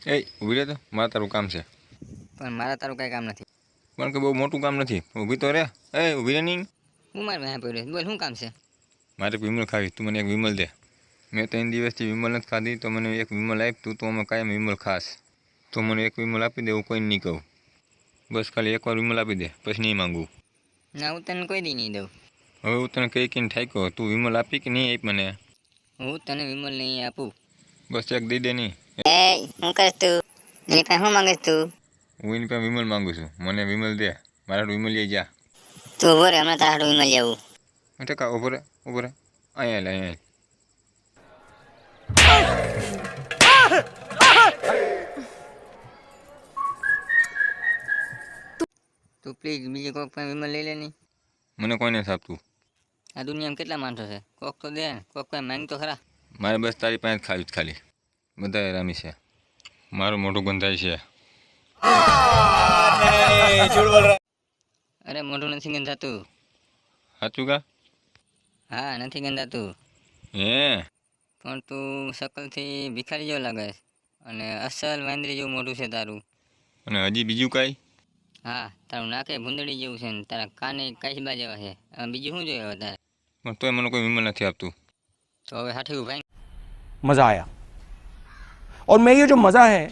એ ઊભી રહે તો મારે તારું કામ છે. પણ મારા તારું કાંઈ કામ નથી. પણ કે બહુ મોટું કામ નથી. ઊભી તો રે. ઊભી રહે નહીં. હું મારે વાહ પડ્યો બોલ, શું કામ છે? મારે વિમલ ખાવી, તું મને એક વિમલ દે. મેં 3 દિવસથી વિમલ નથી ખાધી, તો મને એક વિમલ આપ. તું તો અમે કાયમ વિમલ ખાસ, તો મને એક વિમલ આપી દે. હું કોઈને નહીં કહું. બસ ખાલી એકવાર વિમલ આપી દે, પછી નહીં માંગવું. ના, હું તને કોઈ દી નહીં દઉં. હવે હું તને કહીને ઠાક્યો, તું વિમલ આપી કે નહીં આપ મને? હું તને વિમલ નહીં આપું. બસ એક દઈ દે નહીં. શું કરે તું? એની પાસે શું માંગે તું? હું એની પાસે વિમલ માંગુ છું. મને વિમલ દે. મારા વિમલ લઈ જા. તું ઉભો રે, હમણાં તારા વિમલ લેવું. ટકા ઉભો રે, ઉભો રે. અહીંયા અહીંયા. તું પ્લીઝ બીજી કોઈક પાસે વિમલ લઈ લે નહીં. મને કોઈને નથી આપતું. આ દુનિયામાં કેટલા માણસો છે, કોક તો દે ને, કોક પાસે માંગ તો ખરા. મારે બસ તારી પાસે ખાવી જ ખાલી. બધા રામી છે. મારું મોઢું ગંધાય છે. અરે મોઢું નથી ગંધાતું. સાચું કા? હા, નથી ગંધાતું. હે? પણ તું શકલથી ભિખારી જેવો લાગે છે, અને અસલ વાંદરી જેવું મોઢું છે તારું. અને હજી બીજું કાંઈ? હા, તારું નાકે ભૂંદડી જેવું છે, ને તારા કાને કાચબા જેવા છે. બીજું શું જોઈએ વધારે? પણ તોય મને કોઈ વિમલ નથી આપતું. તો હવે હાથી ભાઈ मज़ा आया और मैं ये जो मज़ा है